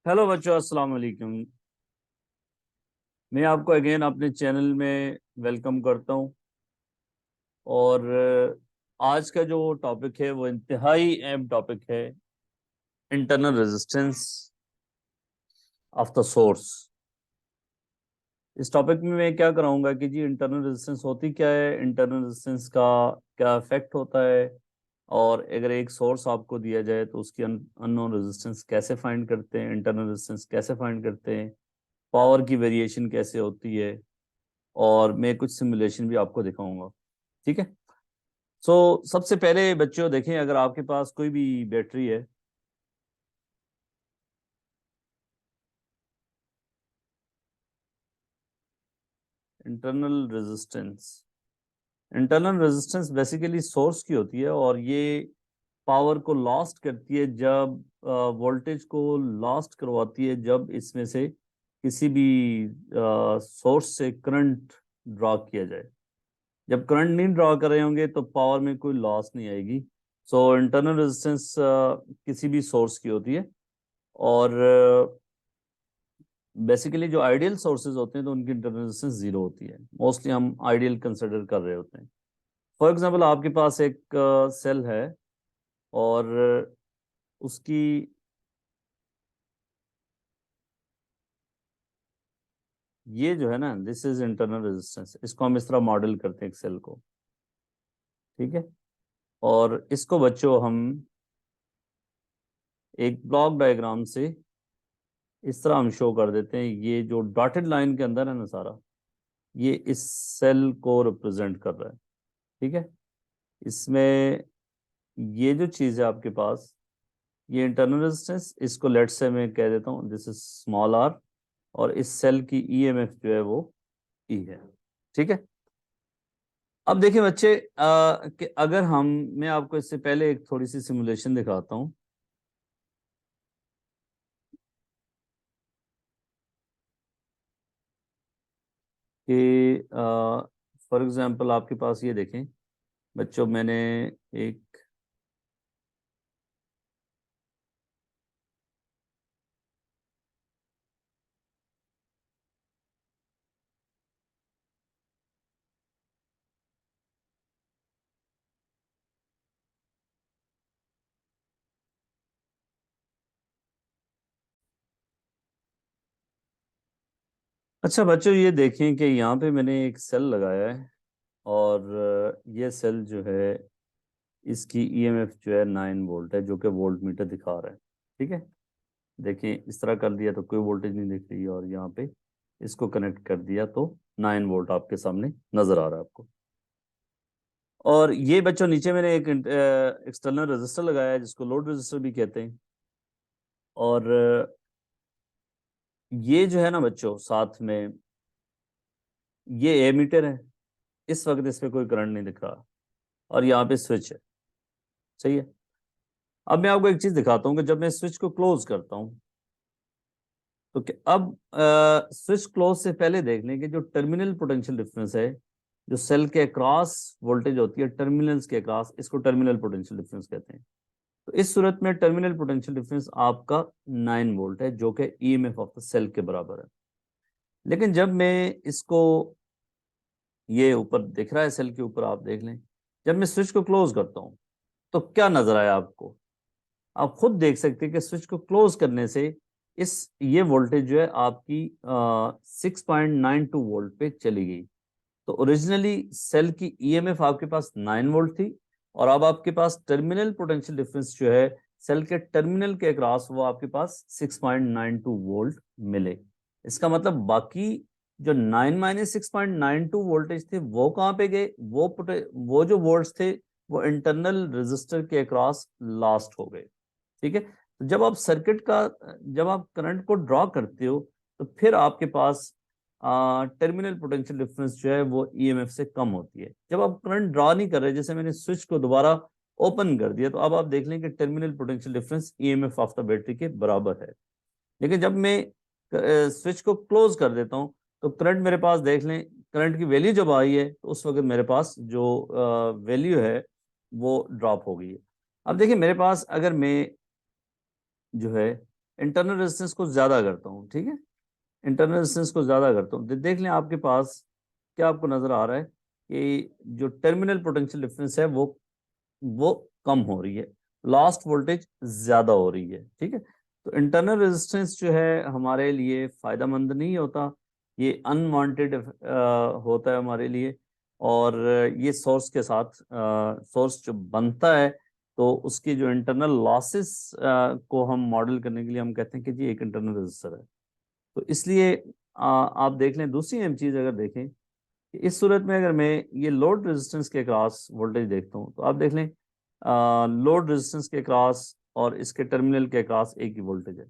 Hello बच्चों, अस्सलाम वालेकुम। मैं आपको अगेन अपने चैनल में वेलकम करता हूं। और आज का जो टॉपिक है वो इंतहाई अहम टॉपिक है, internal resistance of the source. इस टॉपिक में मैं क्या कराऊंगा कि जी इंटरनल रेजिस्टेंस होती क्या है, इंटरनल रेजिस्टेंस का क्या इफेक्ट होता है, और अगर एक सोर्स आपको दिया जाए तो उसकी अननोन रेजिस्टेंस कैसे फाइंड करते हैं, इंटरनल रेजिस्टेंस कैसे फाइंड करते हैं, पावर की वेरिएशन कैसे होती है, और मैं कुछ सिमुलेशन भी आपको दिखाऊंगा। ठीक है। सबसे पहले बच्चों देखें, अगर आपके पास कोई भी बैटरी है, internal resistance internal resistance basically source की होती है, और ये पावर को लॉस्ट करती है जब वोल्टेज को लॉस्ट करवाती है जब इसमें से किसी भी सोर्स से करंट ड्रॉ किया जाए। जब करंट नहीं ड्रॉ कर रहे होंगे तो पावर में कोई लॉस नहीं आएगी। इंटरनल रेजिस्टेंस किसी भी सोर्स की होती है। और बेसिकली जो आइडियल सोर्सेज होते हैं तो उनकी इंटरनल रेजिस्टेंस जीरो होती है। मोस्टली हम आइडियल कंसिडर कर रहे होते हैं। फॉर एग्जांपल आपके पास एक सेल है, और उसकी ये जो है ना, दिस इज इंटरनल रेजिस्टेंस। इसको हम इस तरह मॉडल करते हैं एक सेल को। ठीक है। और इसको बच्चों हम एक ब्लॉक डायग्राम से इस तरह हम शो कर देते हैं। ये जो डॉटेड लाइन के अंदर है ना सारा, ये इस सेल को रिप्रेजेंट कर रहा है। ठीक है। इसमें ये जो चीज़ है आपके पास, ये इंटरनल रेजिस्टेंस, इसको लेट से मैं कह देता हूँ दिस इज स्मॉल आर, और इस सेल की ईएमएफ जो है वो ई है। ठीक है। अब देखिए बच्चे, कि अगर हम, मैं आपको इससे पहले एक थोड़ी सी सिमुलेशन दिखाता हूँ कि फॉर एग्जांपल आपके पास ये देखें बच्चों, मैंने एक, अच्छा बच्चों ये देखें कि यहाँ पे मैंने एक सेल लगाया है, और ये सेल जो है इसकी ईएमएफ जो है 9 वोल्ट है, जो कि वोल्ट मीटर दिखा रहा है। ठीक है। देखें इस तरह कर दिया तो कोई वोल्टेज नहीं दिख रही है, और यहाँ पे इसको कनेक्ट कर दिया तो 9 वोल्ट आपके सामने नजर आ रहा है आपको। और ये बच्चों नीचे मैंने एक एक्सटर्नल रजिस्टर लगाया है जिसको लोड रजिस्टर भी कहते हैं। और ये जो है ना बच्चों, साथ में ये एमीटर है। इस वक्त इस पे कोई करंट नहीं दिख रहा, और यहाँ पे स्विच है। सही है। अब मैं आपको एक चीज दिखाता हूँ कि जब मैं स्विच को क्लोज करता हूँ तो क्या, अब स्विच क्लोज से पहले देख लें कि जो टर्मिनल पोटेंशियल डिफरेंस है, जो सेल के अक्रॉस वोल्टेज होती है टर्मिनल्स के अक्रॉस, इसको टर्मिनल पोटेंशियल डिफरेंस कहते हैं। तो इस सूरत में टर्मिनल पोटेंशियल डिफरेंस आपका 9 वोल्ट है, जो कि ईएमएफ ऑफ द सेल के बराबर है। लेकिन जब मैं इसको, ये ऊपर दिख रहा है सेल के ऊपर, आप देख लें, जब मैं स्विच को क्लोज करता हूं तो क्या नजर आया आपको? आप खुद देख सकते हैं कि स्विच को क्लोज करने से इस, ये वोल्टेज जो है आपकी 6.92 वोल्ट पे चली गई। तो ओरिजिनली सेल की ईएमएफ आपके पास 9 वोल्ट थी, और अब आपके पास टर्मिनल पोटेंशियल डिफरेंस जो है सेल के टर्मिनल के अक्रॉस, वो आपके पास 6.92 वोल्ट मिले। इसका मतलब बाकी जो 9 - 6.92 वोल्टेज थे वो कहाँ पे गए? वो जो वोल्ट्स थे वो इंटरनल रेजिस्टर के अक्रॉस लॉस्ट हो गए। ठीक है। तो जब आप सर्किट का, जब आप करंट को ड्रॉ करते हो तो फिर आपके पास टर्मिनल पोटेंशियल डिफरेंस जो है वो ईएमएफ से कम होती है। जब आप करंट ड्रॉ नहीं कर रहे, जैसे मैंने स्विच को दोबारा ओपन कर दिया, तो अब आप देख लें कि terminal potential difference EMF of the battery के बराबर है। लेकिन जब मैं स्विच को क्लोज कर देता हूं तो करंट मेरे पास देख लें, करंट की वैल्यू जब आई है तो उस वक्त मेरे पास जो वैल्यू है वो ड्रॉप हो गई है। अब देखिए मेरे पास, अगर मैं जो है इंटरनल रेजिस्टेंस को ज्यादा करता हूँ, ठीक है, इंटरनल रेजिस्टेंस को ज्यादा करता हूँ, देख लें आपके पास क्या आपको नजर आ रहा है कि जो टर्मिनल पोटेंशियल डिफरेंस है वो कम हो रही है, लास्ट वोल्टेज ज्यादा हो रही है, ठीक है। तो इंटरनल रेजिस्टेंस जो है हमारे लिए फायदेमंद नहीं होता, ये अनवांटेड होता है हमारे लिए। और ये सोर्स के साथ सोर्स जो बनता है तो उसकी जो इंटरनल लॉसेस को हम मॉडल करने के लिए हम कहते हैं कि जी एक इंटरनल रेजिस्टर है। तो इसलिए आप देख लें, दूसरी अहम चीज अगर देखें कि इस सूरत में अगर मैं ये लोड रेजिस्टेंस के क्रॉस वोल्टेज देखता हूँ तो आप देख लें लोड रेजिस्टेंस के क्रॉस और इसके टर्मिनल के क्रॉस एक ही वोल्टेज है।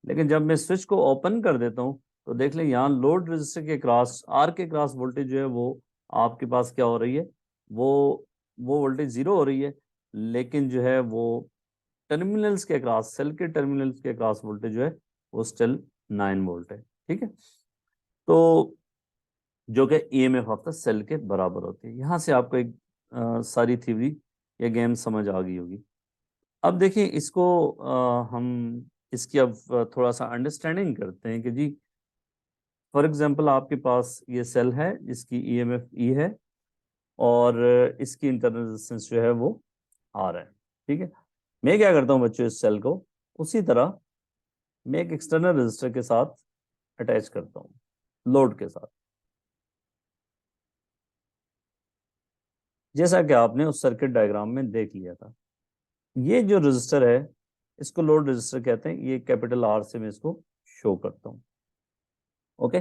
लेकिन जब मैं स्विच को ओपन कर देता हूँ तो देख लें यहाँ लोड रेजिस्टर के क्रॉस आर के क्रॉस वोल्टेज जो है वो आपके पास क्या हो रही है, वो वोल्टेज जीरो हो रही है। लेकिन जो है वो टर्मिनल्स के क्रॉस सेल के टर्मिनल्स के क्रॉस वोल्टेज जो है वो स्टिल 9 वोल्ट है, ठीक है। तो जो कि ईएमएफ ऑफ द सेल के बराबर होती है। यहाँ से आपको एक सारी थ्योरी या गेम समझ आ गई होगी। अब देखिए इसको हम इसकी अब थोड़ा सा अंडरस्टैंडिंग करते हैं कि जी फॉर एग्जांपल आपके पास ये सेल है जिसकी ईएमएफ ई है और इसकी इंटरनल रेजिस्टेंस जो है वो आर है, ठीक है। मैं क्या करता हूँ बच्चों, इस सेल को उसी तरह मैं एक एक्सटर्नल रेजिस्टर के साथ अटैच करता हूँ, लोड के साथ, जैसा कि आपने उस सर्किट डायग्राम में देख लिया था। ये जो रजिस्टर है इसको लोड रजिस्टर कहते हैं, ये कैपिटल आर से मैं इसको शो करता हूं। ओके,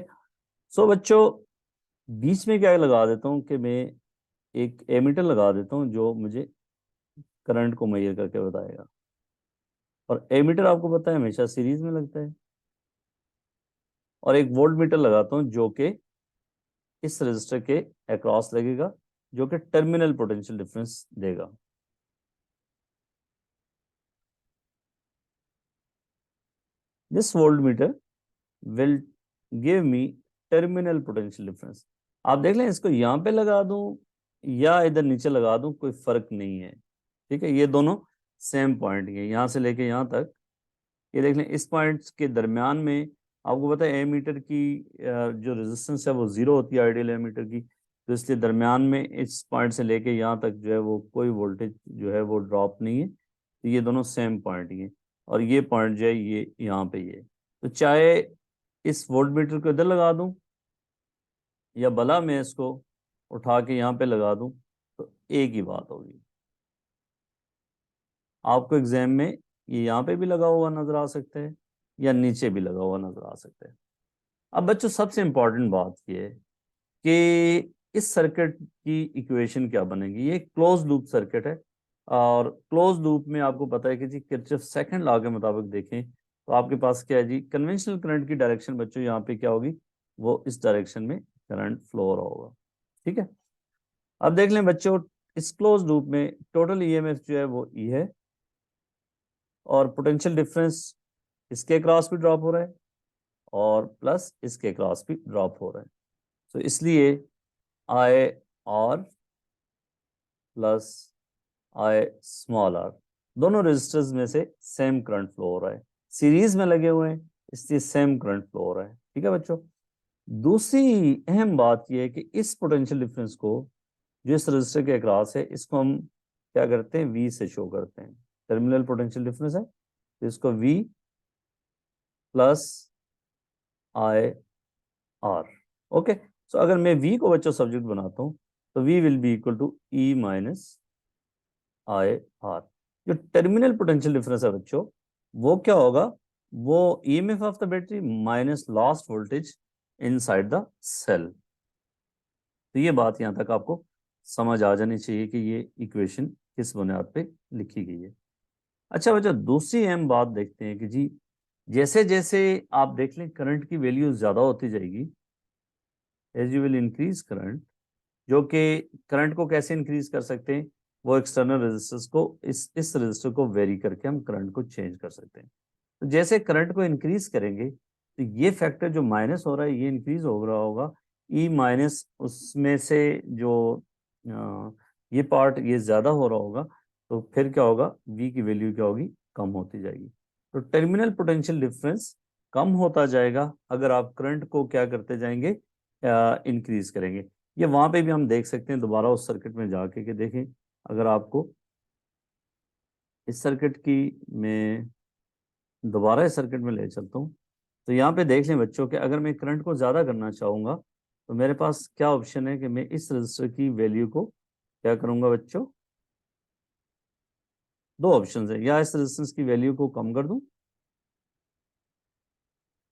सो बच्चों बीच में क्या लगा देता हूं कि मैं एक एमीटर लगा देता हूं जो मुझे करंट को मेजर करके बताएगा। और एमीटर आपको पता है हमेशा सीरीज में लगता है। और एक वोल्ट मीटर लगाता हूं जो कि इस रजिस्टर के अक्रॉस लगेगा, जो कि टर्मिनल पोटेंशियल डिफरेंस देगा। This volt meter will give me terminal potential difference. आप देख लें, इसको यहाँ पे लगा दूं या इधर नीचे लगा दूं कोई फर्क नहीं है, ठीक है। ये दोनों सेम पॉइंट है, यहाँ से लेके यहाँ तक। ये देख लें इस पॉइंट के दरमियान में आपको पता है एमीटर की जो रेजिस्टेंस है वो जीरो होती है आइडियल एमीटर की। तो इसलिए दरमियान में इस पॉइंट से लेके यहाँ तक जो है वो कोई वोल्टेज जो है वो ड्रॉप नहीं है। तो ये दोनों सेम पॉइंट ही है। और ये पॉइंट जो है ये यहाँ पे ही है। तो चाहे इस वोल्ट मीटर को इधर लगा दूं या भला मैं इसको उठा के यहाँ पे लगा दूं तो एक ही बात होगी। आपको एग्जाम में ये यहाँ पे भी लगा हुआ नजर आ सकता है या नीचे भी लगा हुआ नजर आ सकता है। अब बच्चों सबसे इंपॉर्टेंट बात ये है कि इस सर्किट की इक्वेशन क्या बनेगी। ये क्लोज लूप सर्किट है और क्लोज लूप में आपको पता है कि जी किरचॉफ सेकंड लॉ के मुताबिक देखें तो आपके पास क्या है जी, कन्वेंशनल करंट की डायरेक्शन बच्चों यहाँ पे क्या होगी, वो इस डायरेक्शन में करंट फ्लो हो रहा होगा, ठीक है। अब देख लें बच्चों, इस क्लोज लूप में टोटल ईएमएफ जो है वो ई है और पोटेंशियल डिफरेंस इसके क्रॉस भी ड्रॉप हो रहा है और प्लस इसके क्रॉस भी ड्रॉप हो रहा है। तो इसलिए I R plus I small R दोनों रेजिस्टर्स में से सेम करंट फ्लो हो रहा है, सीरीज में लगे हुए हैं इसलिए सेम करंट फ्लो हो रहा है, ठीक है बच्चों। दूसरी अहम बात यह है कि इस पोटेंशियल डिफरेंस को जो इस रजिस्टर के अक्रॉस है इसको हम क्या करते हैं, वी से शो करते हैं। टर्मिनल पोटेंशियल डिफरेंस है तो इसको V plus I R. Okay, so अगर मैं v को बच्चों सब्जेक्ट बनाता हूं तो v will be equal to E minus I R. जो टर्मिनल पोटेंशियल डिफरेंस है बच्चों वो क्या होगा, वो EMF of the battery minus lost voltage inside the cell. तो ये बात यहां तक आपको समझ आ जानी चाहिए कि ये इक्वेशन किस बुनियाद पे लिखी गई है। अच्छा बच्चों दूसरी अहम बात देखते हैं कि जी जैसे जैसे आप देख लें करंट की वैल्यू ज्यादा होती जाएगी, as you will increase current, जो कि करंट को कैसे इंक्रीज कर सकते हैं, वो एक्सटर्नल रेजिस्टेंस को इस रेजिस्टर को वेरी करके हम करंट को चेंज कर सकते हैं। तो जैसे करंट को इंक्रीज करेंगे तो ये फैक्टर जो माइनस हो रहा है ये इंक्रीज हो रहा होगा, ई माइनस उसमें से जो ये पार्ट ये ज्यादा हो रहा होगा तो फिर क्या होगा, वी की वैल्यू क्या होगी, कम होती जाएगी। तो टर्मिनल पोटेंशियल डिफरेंस कम होता जाएगा अगर आप करंट को क्या करते जाएंगे, इंक्रीज करेंगे। ये वहां पे भी हम देख सकते हैं, दोबारा उस सर्किट में जाके कि देखें, अगर आपको इस सर्किट की मैं दोबारा इस सर्किट में ले चलता हूँ, तो यहाँ पे देख लें बच्चों कि अगर मैं करंट को ज़्यादा करना चाहूँगा तो मेरे पास क्या ऑप्शन है कि मैं इस रजिस्टर की वैल्यू को क्या करूँगा बच्चों, दो ऑप्शन है, या इस रेजिस्टेंस की वैल्यू को कम कर दूं।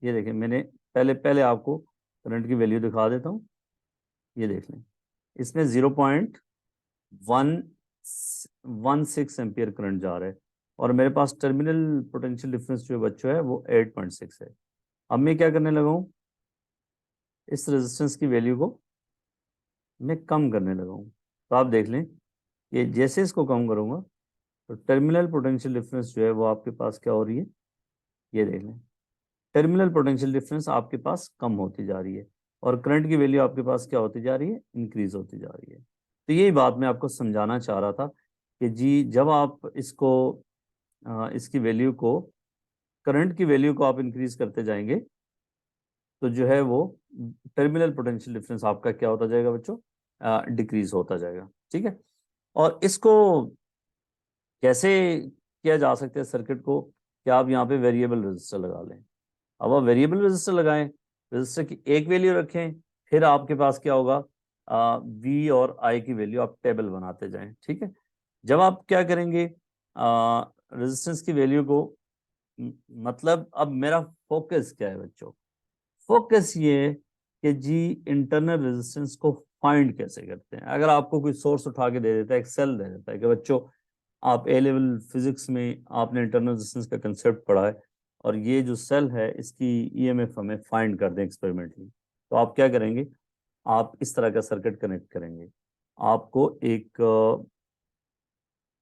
ये देखें, मैंने पहले पहले आपको करंट की वैल्यू दिखा देता हूँ। ये देख लें, इसमें 0.116 एम्पियर करंट जा रहा है और मेरे पास टर्मिनल पोटेंशियल डिफरेंस जो बच्चों है वो 8.6 है। अब मैं क्या करने लगा हूँ, इस रेजिस्टेंस की वैल्यू को मैं कम करने लगा हूँ। तो आप देख लें कि जैसे इसको कम करूँगा तो टर्मिनल पोटेंशियल डिफरेंस जो है वो आपके पास क्या हो रही है, ये देख लें, टर्मिनल पोटेंशियल डिफरेंस आपके पास कम होती जा रही है और करंट की वैल्यू आपके पास क्या होती जा रही है, इंक्रीज होती जा रही है। तो यही बात मैं आपको समझाना चाह रहा था कि जी जब आप इसको इसकी वैल्यू को, करंट की वैल्यू को आप इंक्रीज करते जाएंगे तो जो है वो टर्मिनल पोटेंशियल डिफरेंस आपका क्या होता जाएगा बच्चों, डिक्रीज होता जाएगा। ठीक है, और इसको कैसे किया जा सकता है सर्किट को, क्या आप यहाँ पे वेरिएबल रेजिस्टर लगा लें। अब आप वेरिएबल रजिस्टर लगाएं, रजिस्टर की एक वैल्यू रखें, फिर आपके पास क्या होगा, वी और आई की वैल्यू आप टेबल बनाते जाएं। ठीक है, जब आप क्या करेंगे, रेजिस्टेंस की वैल्यू को मतलब अब मेरा फोकस क्या है बच्चों, फोकस ये है कि जी इंटरनल रेजिस्टेंस को फाइंड कैसे करते हैं। अगर आपको कोई सोर्स उठा के दे देता है, एक सेल दे देता है कि बच्चों आप ए लेवल फिजिक्स में आपने इंटरनल रेजिस्टेंस का कंसेप्ट पढ़ा है और ये जो सेल है इसकी ईएमएफ हमें फाइंड कर दें एक्सपेरिमेंटली, तो आप क्या करेंगे, आप इस तरह का सर्किट कनेक्ट करेंगे। आपको एक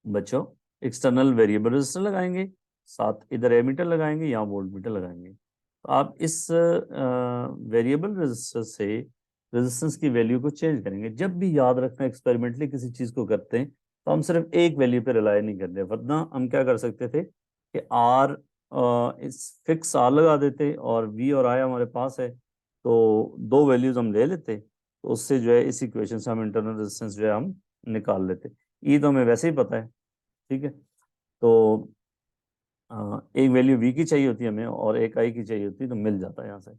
बच्चों एक्सटर्नल वेरिएबल रेजिस्टर लगाएंगे, साथ इधर एमीटर लगाएंगे या वोल्ट मीटर लगाएंगे। तो आप इस वेरिएबल रेजिस्टर से रेजिस्टेंस की वैल्यू को चेंज करेंगे। जब भी याद रखना एक्सपेरिमेंटली किसी चीज़ को करते हैं तो हम सिर्फ एक वैल्यू पे रिलाई नहीं करते, वरना हम क्या कर सकते थे कि आर, इस फिक्स आर लगा देते और वी और आई हमारे पास है तो दो वैल्यूज हम ले लेते, तो उससे जो है इस इक्वेशन से हम इंटरनल रेजिस्टेंस जो है हम निकाल लेते। ई तो हमें वैसे ही पता है। ठीक है, तो एक वैल्यू वी की चाहिए होती है हमें और एक आई की चाहिए होती है, तो मिल जाता है यहाँ से।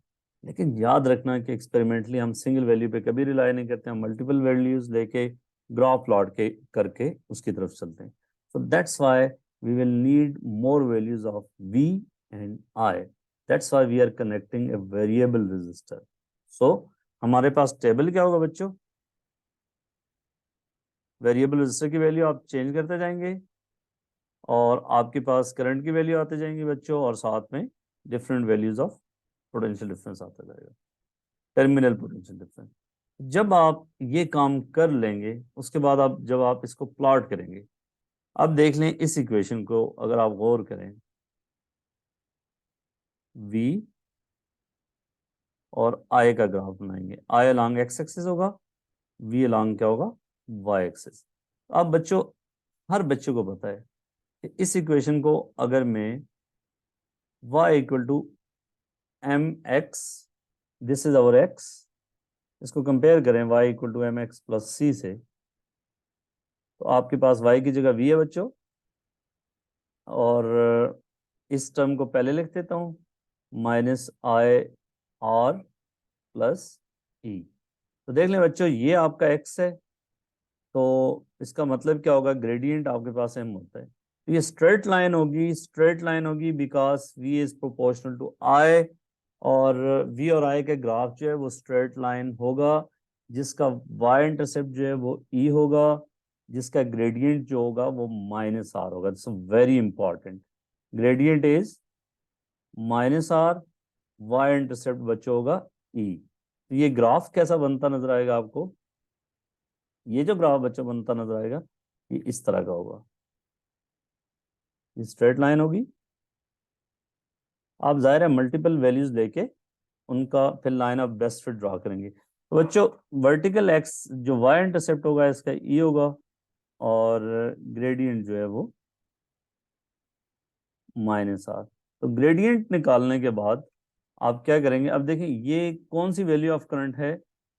लेकिन याद रखना कि एक्सपेरिमेंटली हम सिंगल वैल्यू पे कभी रिलाई नहीं करते, हम मल्टीपल वैल्यूज लेके ग्राफ प्लॉट के करके उसकी तरफ चलते हैं। So that's why we will need more values of V and I, that's why we are connecting a variable resistor. So हमारे पास टेबल क्या होगा बच्चों, वेरिएबल रेजिस्टर की वैल्यू आप चेंज करते जाएंगे और आपके पास करंट की वैल्यू आते जाएंगी बच्चों, और साथ में different values of potential difference आता जाएगा, टर्मिनल पोटेंशियल डिफरेंस। जब आप ये काम कर लेंगे उसके बाद आप जब आप इसको प्लॉट करेंगे, अब देख लें इस इक्वेशन को अगर आप गौर करें, V और I का ग्राफ बनाएंगे, I अलॉन्ग एक्स एक्सिस होगा, V अलॉन्ग क्या होगा, Y एक्सिस। अब बच्चों हर बच्चे को पता है कि इस इक्वेशन को अगर मैं y equal to m x, this is our x, इसको कंपेयर करें y equal to m x plus c से, तो आपके पास y की जगह v है बच्चों, और इस टर्म को पहले लिख देता हूं, माइनस आई आर प्लस ई। तो देख लें बच्चों ये आपका x है, तो इसका मतलब क्या होगा, ग्रेडियंट आपके पास m होता है, तो ये स्ट्रेट लाइन होगी, स्ट्रेट लाइन होगी because v is proportional to i, और v और i के ग्राफ जो है वो स्ट्रेट लाइन होगा जिसका y इंटरसेप्ट जो है वो e होगा, जिसका ग्रेडियंट जो होगा वो माइनस आर होगा। This very important, gradient is minus R, y intercept बच्चों होगा e। तो ये ग्राफ कैसा बनता नजर आएगा आपको, ये जो ग्राफ बच्चों बनता नजर आएगा ये इस तरह का होगा, ये स्ट्रेट लाइन होगी। आप जाहिर है मल्टीपल वैल्यूज लेके उनका फिर line of best fit draw करेंगे। तो बच्चों वर्टिकल एक्स जो वाई इंटरसेप्ट होगा इसका ई होगा, और ग्रेडियंट जो है वो माइनस आर। तो ग्रेडियंट निकालने के बाद आप क्या करेंगे, अब देखें ये कौन सी वैल्यू ऑफ करंट है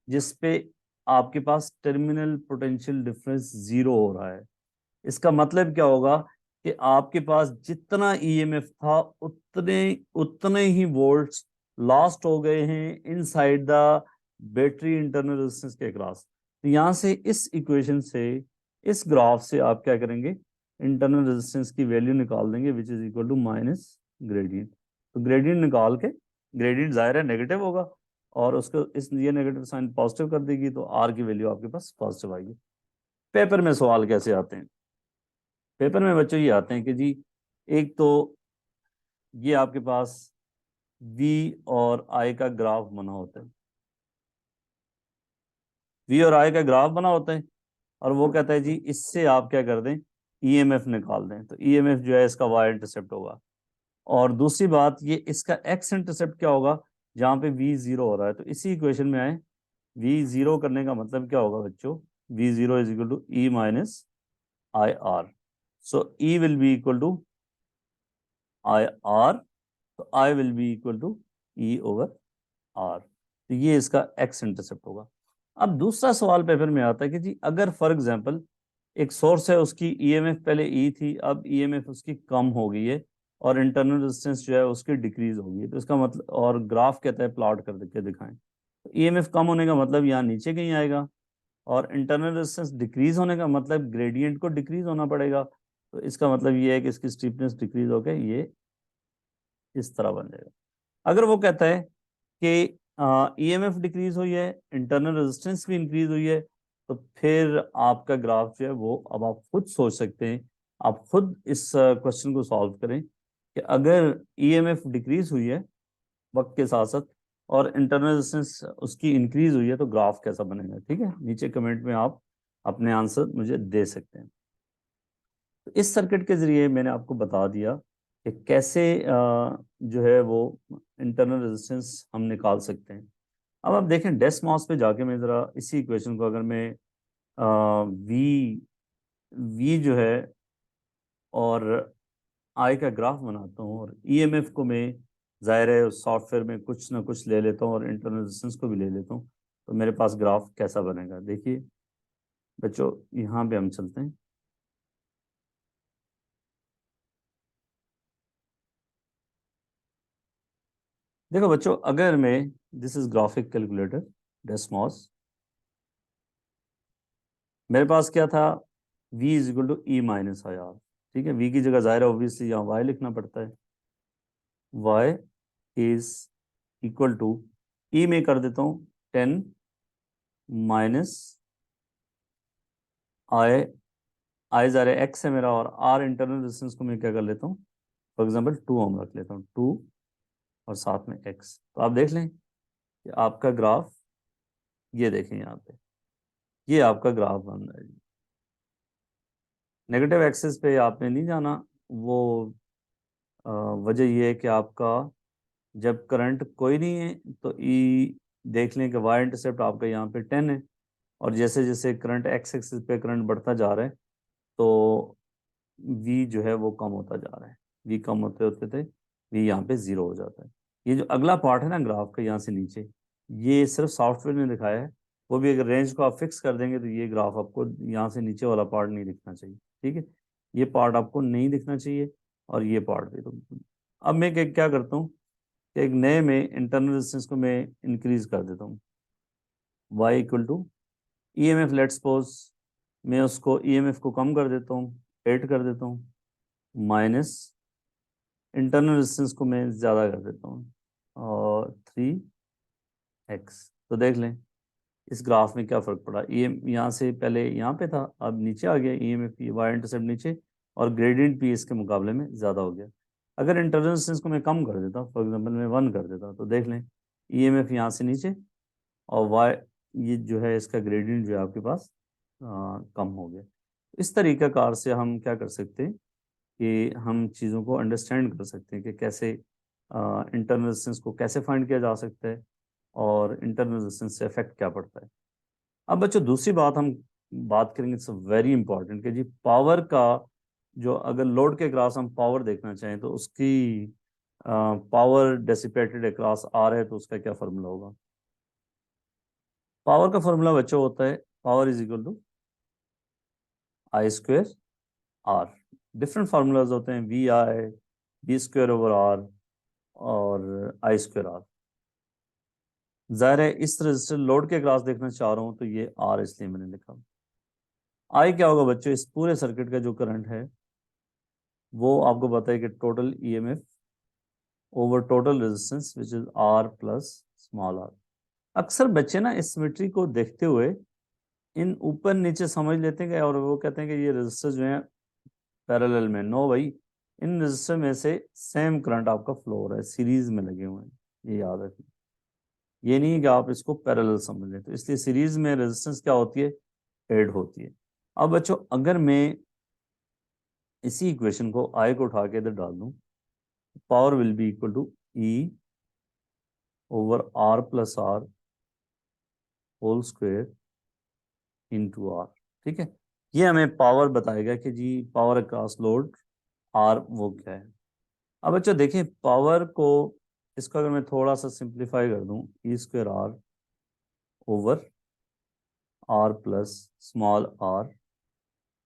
जिसपे आपके पास टर्मिनल पोटेंशियल डिफरेंस जीरो हो रहा है। इसका मतलब क्या होगा कि आपके पास जितना ईएमएफ था उतने उतने ही वोल्ट्स लॉस्ट हो गए हैं inside the battery internal resistance के अक्रॉस। तो यहां से इस इक्वेशन से, इस ग्राफ से आप क्या करेंगे, इंटरनल रेजिस्टेंस की वैल्यू निकाल देंगे which is equal to minus gradient. तो ग्रेडियंट निकाल के, ग्रेडियंट जाहिर है नेगेटिव होगा और उसको इस ये नेगेटिव साइन पॉजिटिव कर देगी तो आर की वैल्यू आपके पास पॉजिटिव आएगी। पेपर में सवाल कैसे आते हैं, पेपर में बच्चों ये आते हैं कि जी एक तो ये आपके पास V और I का ग्राफ बना होता है, V और I का ग्राफ बना होता है और वो कहता है जी इससे आप क्या कर दें, EMF निकाल दें। तो EMF जो है इसका Y इंटरसेप्ट होगा और दूसरी बात ये इसका X इंटरसेप्ट क्या होगा, जहाँ पे V जीरो हो रहा है। तो इसी इक्वेशन में आए, V जीरो करने का मतलब क्या होगा बच्चों, V zero is equal to E minus I R. So E will be equal to I R, तो I will be equal to E over R। तो ये इसका X इंटरसेप्ट होगा। अब दूसरा सवाल पेपर में आता है कि जी अगर फॉर एग्जांपल एक सोर्स है उसकी ईएमएफ पहले ई थी, अब ईएमएफ उसकी कम हो गई है और इंटरनल रेजिस्टेंस जो है उसकी डिक्रीज हो गई है। तो इसका मतलब, और ग्राफ कहता है प्लॉट कर के दिखाएं, तो ईएमएफ कम होने का मतलब यहाँ नीचे कहीं आएगा और इंटरनल रेजिस्टेंस डिक्रीज होने का मतलब ग्रेडियंट को डिक्रीज होना पड़ेगा। तो इसका मतलब ये है कि इसकी स्टीपनेस डिक्रीज होकर ये इस तरह बन जाएगा। अगर वो कहता है कि ईएमएफ डिक्रीज हुई है, इंटरनल रेजिस्टेंस भी इंक्रीज हुई है, तो फिर आपका ग्राफ जो है वो, अब आप खुद सोच सकते हैं, आप खुद इस क्वेश्चन को सॉल्व करें कि अगर ईएमएफ डिक्रीज हुई है वक्त के साथ साथ और इंटरनल रेजिस्टेंस उसकी इंक्रीज हुई है तो ग्राफ कैसा बनेगा। ठीक है, नीचे कमेंट में आप अपने आंसर मुझे दे सकते हैं। तो इस सर्किट के जरिए मैंने आपको बता दिया कि कैसे जो है वो इंटरनल रेजिस्टेंस हम निकाल सकते हैं। अब आप देखें डेस्मॉस पे जाके मैं ज़रा इसी इक्वेशन को अगर मैं वी वी जो है और आई का ग्राफ बनाता हूँ और ईएमएफ को मैं ज़ाहिर है सॉफ्टवेयर में कुछ ना कुछ ले लेता हूँ और इंटरनल रेजिस्टेंस को भी ले लेता हूँ, तो मेरे पास ग्राफ कैसा बनेगा। देखिए बच्चों यहाँ पे हम चलते हैं। देखो बच्चों, अगर मैं, this is graphic calculator Desmos, मेरे पास क्या था, v is equal to E minus I R. ठीक है, v की जगह जाहिर है ऑब्वियसली यहाँ y लिखना पड़ता है। y इज इक्वल टू, ई में कर देता हूँ 10 माइनस आई, आई जा रहा है x है मेरा और r इंटरनल रेजिस्टेंस को मैं क्या कर लेता हूँ, फॉर एग्जाम्पल 2 ओम रख लेता हूँ, 2 और साथ में x। तो आप देख लें कि आपका ग्राफ, ये देखें यहाँ पे, ये आपका ग्राफ बन रहा है। नेगेटिव एक्सिस पे आपने नहीं जाना, वो वजह ये है कि आपका जब करंट कोई नहीं है तो ई, देख लें कि वाई इंटरसेप्ट आपका यहाँ पे 10 है और जैसे जैसे करंट एक्स एक्सिस पे करंट बढ़ता जा रहा है तो वी जो है वो कम होता जा रहा है, वी कम होते होते थे वी यहाँ पे जीरो हो जाता है। ये जो अगला पार्ट है ना ग्राफ का यहाँ से नीचे, ये सिर्फ सॉफ्टवेयर ने दिखाया है, वो भी अगर रेंज को आप फिक्स कर देंगे तो ये ग्राफ आपको यहाँ से नीचे वाला पार्ट नहीं दिखना चाहिए। ठीक है, ये पार्ट आपको नहीं दिखना चाहिए और ये पार्ट भी। तो अब मैं क्या करता हूँ कि एक नए में इंटरनल रेजिस्टेंस को मैं इंक्रीज कर देता हूँ, y equal to E M F, let suppose मैं उसको ईएमएफ को कम कर देता हूँ, 8 कर देता हूँ, माइनस इंटरनल रेजिस्टेंस को मैं ज़्यादा कर देता हूँ और 3x। तो देख लें इस ग्राफ में क्या फ़र्क पड़ा, ई एम यहाँ से पहले यहाँ पे था अब नीचे आ गया, E M F Y intercept नीचे और ग्रेडियंट भी इसके मुकाबले में ज़्यादा हो गया। अगर इंटरनल रेजिस्टेंस को मैं कम कर देता, फॉर एग्जांपल मैं 1 कर देता, तो देख लें ई एम एफ यहाँ से नीचे और वाई, ये जो है इसका ग्रेडियंट जो है आपके पास कम हो गया। इस तरीक़ा कार से हम क्या कर सकते हैं कि हम चीज़ों को अंडरस्टैंड कर सकते हैं कि कैसे इंटरनल रेजिस्टेंस को कैसे फाइंड किया जा सकता है और इंटरनल रेजिस्टेंस से इफेक्ट क्या पड़ता है। अब बच्चों दूसरी बात हम बात करेंगे, इट्स वेरी इंपॉर्टेंट, कि जी पावर का जो, अगर लोड के ग्राफ हम पावर देखना चाहें तो उसकी पावर डेसिपेटेड अक्रॉस आर है तो उसका क्या फॉर्मूला होगा? पावर का फॉर्मूला बच्चों होता है power is equal to I square R. Different formulas होते हैं, V I, B square over R और आई स्क्वेयर आर। जाहिर है इस रजिस्टर लोड के क्लास देखना चाह रहा हूं तो ये आर इसलिए मैंने लिखा। आई क्या होगा बच्चों? इस पूरे सर्किट का जो करंट है वो आपको पता है कि total EMF over total resistance which is R plus small R. अक्सर बच्चे ना इस सिमेट्री को देखते हुए इन ऊपर नीचे समझ लेते हैं और वो कहते हैं कि ये रेजिस्टर जो है पैरेलल में। नो भाई, इन रेजिस्टर में से सेम करंट आपका फ्लो हो रहा है, सीरीज में लगे हुए हैं, ये याद रखिए। ये नहीं है कि आप इसको पैरेलल समझ लें, तो इसलिए सीरीज में रेजिस्टेंस क्या होती है? ऐड होती है। अब बच्चों अगर मैं इसी इक्वेशन को आई को उठा के इधर डाल दूं, power will be equal to E over R plus R whole square into R. ठीक है, ये हमें पावर बताएगा कि जी पावर अक्रॉस लोड आर वो क्या है। अब बच्चों देखिए पावर को, इसको अगर मैं थोड़ा सा सिंप्लीफाई कर दूं, E square R over R plus small are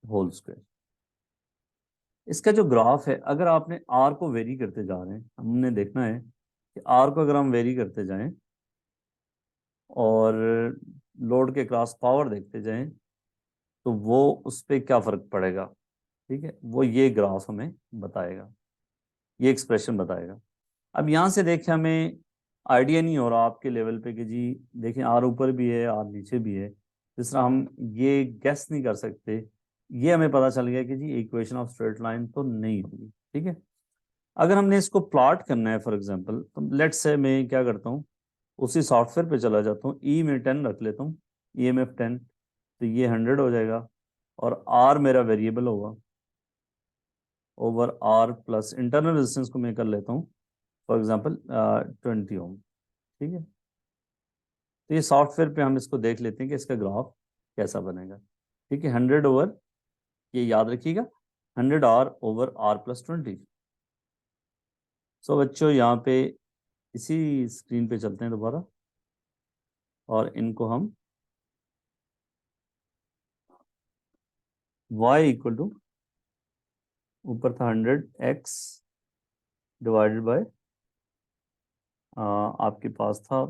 whole square. इसका जो ग्राफ है, अगर आपने आर को वेरी करते जा रहे हैं, हमने देखना है कि आर को अगर हम वेरी करते जाएं और लोड के क्रॉस पावर देखते जाएं तो वो उस पर क्या फर्क पड़ेगा। ठीक है, वो ये ग्राफ हमें बताएगा, ये एक्सप्रेशन बताएगा। अब यहाँ से देखिए हमें आइडिया नहीं हो रहा आपके लेवल पे कि जी देखिए आर ऊपर भी है आर नीचे भी है, जिस तरह हम ये गेस नहीं कर सकते। ये हमें पता चल गया कि जी इक्वेशन ऑफ स्ट्रेट लाइन तो नहीं होगी। ठीक है, अगर हमने इसको प्लॉट करना है फॉर एग्जांपल, तो लेट्स से मैं क्या करता हूँ, उसी सॉफ्टवेयर पे चला जाता हूँ, ई में 10 रख लेता हूँ, ई एम एफ 10, तो ये 100 हो जाएगा और आर मेरा वेरिएबल होगा over R plus internal resistance को मैं कर लेता हूँ फॉर एग्जांपल 20 ओम। ठीक है, तो ये सॉफ्टवेयर पे हम इसको देख लेते हैं कि इसका ग्राफ कैसा बनेगा। ठीक है, 100 ओवर, ये याद रखिएगा, 100 आर ओवर आर प्लस 20। सो बच्चों यहाँ पे इसी स्क्रीन पे चलते हैं दोबारा और इनको हम y इक्वल टू, ऊपर था 100x डिवाइडेड बाय आपके पास था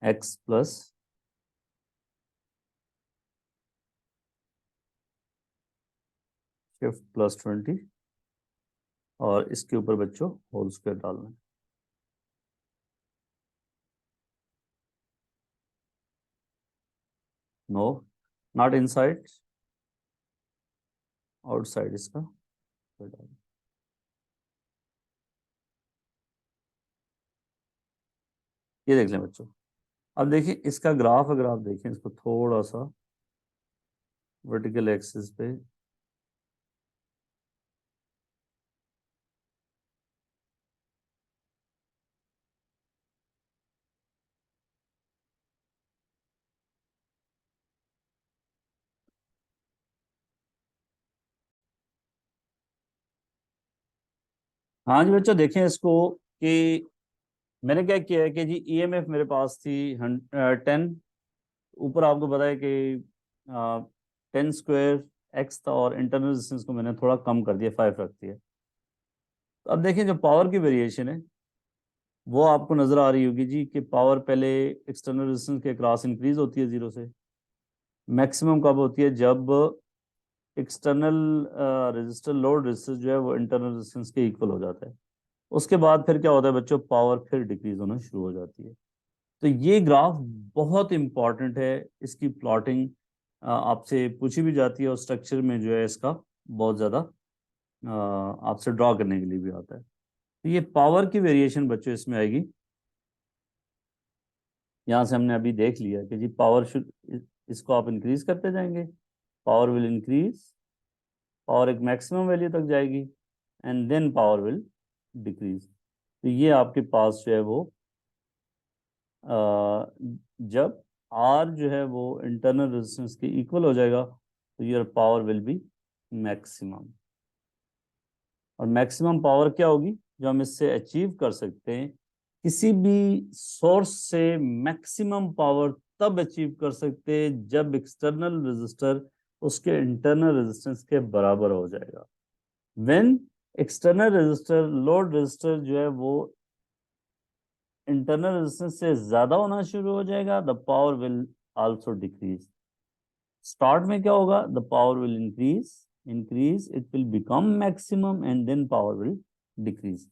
x प्लस शिफ्ट प्लस 20 और इसके ऊपर बच्चों होल स्क्वायर डालना है। नो, नॉट इनसाइड, आउटसाइड इसका डालना। ये देख लें बच्चों, अब देखिए इसका ग्राफ अगर आप देखें इसको थोड़ा सा वर्टिकल एक्सिस पे, हाँ जी बच्चों देखें इसको कि मैंने क्या किया है कि जी ईएमएफ मेरे पास थी 10, ऊपर आपको पता है कि 10 स्क्वायर एक्स था और इंटरनल रेजिस्टेंस को मैंने थोड़ा कम कर दिया, 5 रख दिया। तो अब देखें जो पावर की वेरिएशन है वो आपको नजर आ रही होगी जी कि पावर पहले एक्सटर्नल रेजिस्टेंस के क्रॉस इंक्रीज होती है जीरो से, मैक्सिमम कब होती है जब एक्सटर्नल रेजिस्टर लोड रेजिस्टेंस जो है वो इंटरनल रेजिस्टेंस के इक्वल हो जाता है। उसके बाद फिर क्या होता है बच्चों, पावर फिर डिक्रीज होना शुरू हो जाती है। तो ये ग्राफ बहुत इंपॉर्टेंट है, इसकी प्लॉटिंग आपसे पूछी भी जाती है और स्ट्रक्चर में जो है इसका बहुत ज़्यादा आपसे ड्रॉ करने के लिए भी आता है। तो ये पावर की वेरिएशन बच्चों इसमें आएगी। यहाँ से हमने अभी देख लिया कि जी पावर शुड, इसको आप इंक्रीज करते जाएंगे, पावर विल इंक्रीज, पावर एक मैक्सिमम वैल्यू तक जाएगी and then power will decrease. तो ये आपके पास जो है वो जब आर जो है वो इंटरनल रेजिस्टेंस के इक्वल हो जाएगा तो your power will be maximum. और मैक्सिमम पावर क्या होगी? जो हम इससे अचीव कर सकते हैं, किसी भी सोर्स से मैक्सिमम पावर तब अचीव कर सकते हैं जब एक्सटर्नल रेजिस्टर उसके इंटरनल रेजिस्टेंस के बराबर हो जाएगा। When external resistor, load resistor जो है वो इंटरनल रेजिस्टेंस से ज्यादा होना शुरू हो जाएगा, the power will also decrease. Start में क्या होगा, the power will increase, it will become maximum and then power will decrease.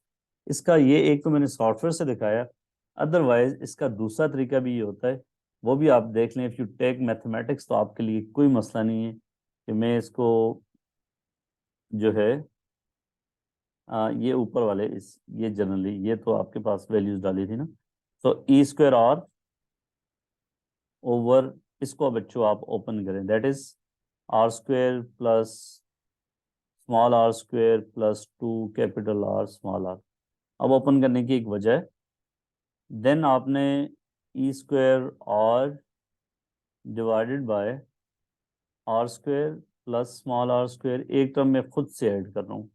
इसका ये एक तो मैंने सॉफ्टवेयर से दिखाया, अदरवाइज इसका दूसरा तरीका भी ये होता है, वो भी आप देख लें। इफ यू टेक मैथमेटिक्स तो आपके लिए कोई मसला नहीं है कि मैं इसको जो है ये ऊपर वाले इस ये जनरली ये तो आपके पास वैल्यूज डाली थी ना, तो ई स्क्वायर आर ओवर, इसको बच्चों आप ओपन करें, that is R square plus small r square plus 2 capital R small r. अब ओपन करने की एक वजह है, देन आपने E square R divided by R square plus small r square, एक टर्म मैं खुद से ऐड कर रहा हूँ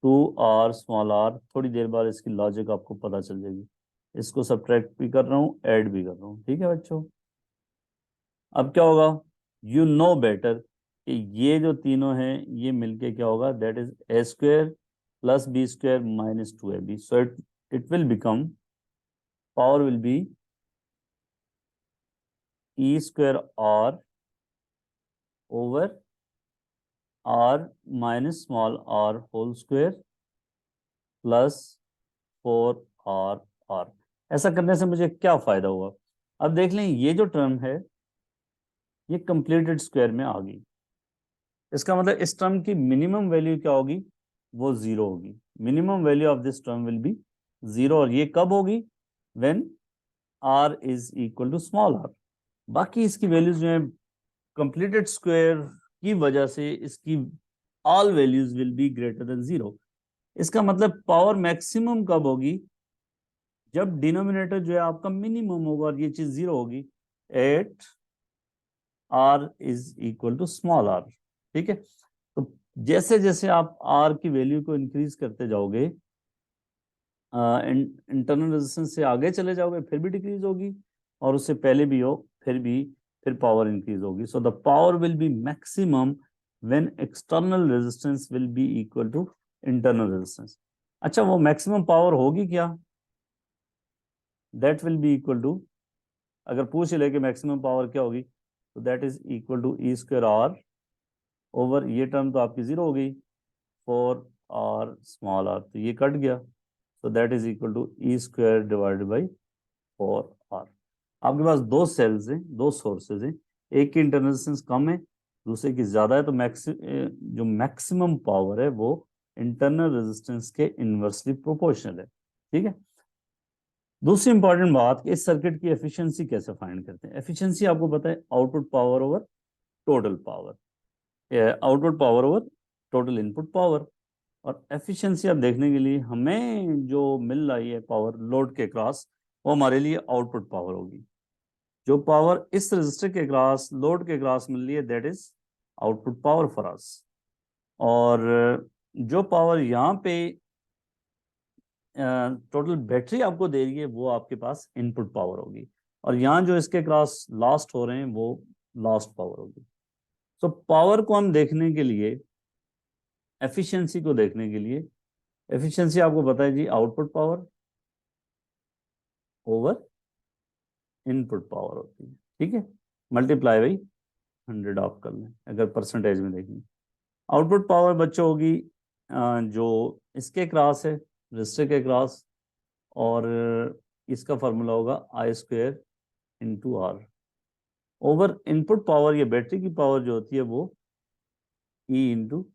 2r स्मॉल आर, थोड़ी देर बाद इसकी लॉजिक आपको पता चल जाएगी। इसको सब्ट्रैक्ट भी कर रहा हूँ, ऐड भी कर रहा हूँ, ठीक है बच्चों। अब क्या होगा, यू नो बेटर कि ये जो तीनों हैं ये मिलके क्या होगा, that is A square plus B square minus 2ab, so it will become, power will be E square R over R minus small are whole square plus 4r R. ऐसा करने से मुझे क्या फायदा हुआ, अब देख लें, ये जो टर्म है ये कंप्लीटेड स्क्वायर में आ गई। इसका मतलब इस टर्म की मिनिमम वैल्यू क्या होगी, वो जीरो होगी। Minimum value of this term will be zero, और ये कब होगी, when r is equal to small r। बाकी इसकी वैल्यूज जो है कंप्लीटेड स्क्वायर की वजह से इसकी all values will be greater than zero. इसका मतलब पावर मैक्सिमम कब होगी, जब डिनोमिनेटर जो है आपका मिनिमम होगा और ये चीज जीरो होगी, at r is equal to small r। ठीक है, तो जैसे जैसे आप r की वैल्यू को इंक्रीज करते जाओगे, इंटरनल रेजिस्टेंस से आगे चले जाओगे फिर भी डिक्रीज होगी, और उससे पहले भी हो फिर पावर इंक्रीज होगी। So the power will be maximum when external resistance will be equal to internal resistance. अच्छा, वो मैक्सिमम पावर होगी क्या, that will be equal to, अगर पूछ ले कि मैक्सिमम पावर क्या होगी, तो that is equal to E square R over, ये टर्म तो आपकी जीरो हो गई, 4r स्मॉल r, तो ये कट गया, so that is equal to e square divided by 4r। आपके पास दो सेल्स हैं, दो सोर्सेज हैं, एक की इंटरनल रेजिस्टेंस कम है, दूसरे की ज्यादा है, तो जो मैक्सिमम पावर है वो इंटरनल रेजिस्टेंस के इनवर्सली प्रोपोर्शनल है। ठीक है, दूसरी इंपॉर्टेंट बात कि इस सर्किट की एफिशिएंसी कैसे फाइंड करते हैं। एफिशिएंसी आपको पता है, output power over total power, output power over total input power. और एफिशिएंसी आप देखने के लिए हमें जो मिल रही है पावर लोड के क्रॉस, वो हमारे लिए आउटपुट पावर होगी। जो पावर इस रजिस्टर के क्रॉस, लोड के क्रॉस मिल रही है, that is output power for us. और जो पावर यहाँ पे टोटल बैटरी आपको दे रही है, वो आपके पास इनपुट पावर होगी, और यहाँ जो इसके क्रॉस लॉस्ट हो रहे हैं वो लॉस्ट पावर होगी। तो पावर को हम देखने के लिए, एफिशिएंसी को देखने के लिए, एफिशिएंसी आपको पता है जी, output power over input power होती है। ठीक है, मल्टीप्लाई बाई 100 आप कर लें, अगर परसेंटेज में देखें। आउटपुट पावर बच्चों होगी जो इसके क्रॉस है, रजिस्टर के क्रॉस, और इसका फार्मूला होगा I square into R over input power, या बैटरी की पावर जो होती है वो ई इंटू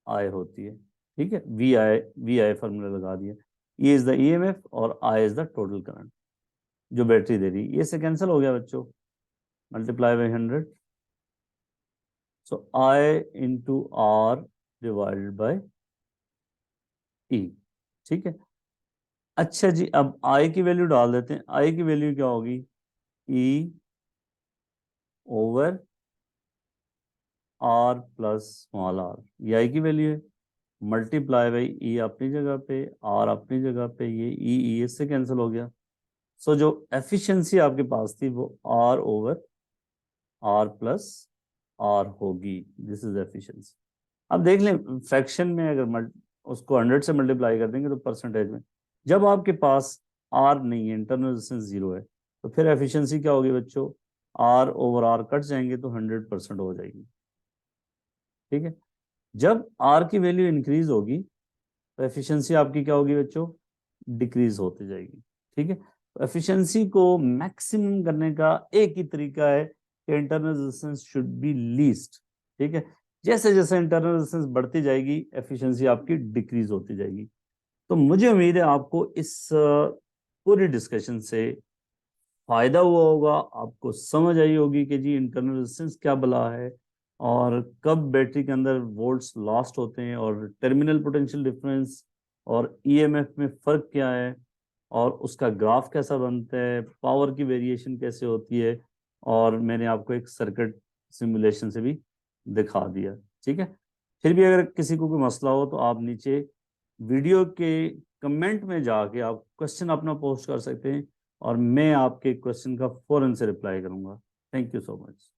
आई होती है। ठीक है, वी आई फार्मूला लगा दिया, ई इज द ईएमएफ और I is the total current जो बैटरी दे रही है। ये से कैंसिल हो गया बच्चों, multiply by 100, so I into R divided by E. ठीक है, अच्छा जी, अब आई की वैल्यू डाल देते हैं। आई की वैल्यू क्या होगी, E over R plus small R, ये आई की वैल्यू है। मल्टीप्लाई बाई ई अपनी जगह पे, आर अपनी जगह पे, ये ई इससे कैंसिल हो गया। सो जो एफिशिएंसी आपके पास थी वो R over R plus r होगी। This is efficiency. अब देख लें फ्रैक्शन में अगर उसको 100 से मल्टीप्लाई कर देंगे तो परसेंटेज में, जब आपके पास आर नहीं है, इंटरनल रेजिस्टेंस 0 है, तो फिर एफिशिएंसी क्या होगी बच्चों, आर ओवर आर कट जाएंगे तो 100% हो जाएगी। ठीक है। जब आर की वैल्यू इंक्रीज होगी तो एफिशिएंसी आपकी क्या होगी बच्चों, डिक्रीज होती जाएगी। ठीक है। तो एफिशिएंसी को मैक्सिमम करने का एक ही तरीका है कि internal resistance should be least. ठीक है। जैसे जैसे इंटरनल रेजिस्टेंस बढ़ती जाएगी एफिशिएंसी आपकी डिक्रीज होती जाएगी। तो मुझे उम्मीद है आपको इस पूरी डिस्कशन से फायदा हुआ होगा, आपको समझ आई होगी कि जी इंटरनल रेजिस्टेंस क्या बला है, और कब बैटरी के अंदर वोल्ट्स लॉस्ट होते हैं, और टर्मिनल पोटेंशियल डिफरेंस और ईएमएफ में फ़र्क क्या है, और उसका ग्राफ कैसा बनता है, पावर की वेरिएशन कैसे होती है, और मैंने आपको एक सर्किट सिमुलेशन से भी दिखा दिया। ठीक है। फिर भी अगर किसी को कोई मसला हो तो आप नीचे वीडियो के कमेंट में जाके आप क्वेश्चन अपना पोस्ट कर सकते हैं, और मैं आपके क्वेश्चन का फौरन से रिप्लाई करूंगा। Thank you so much.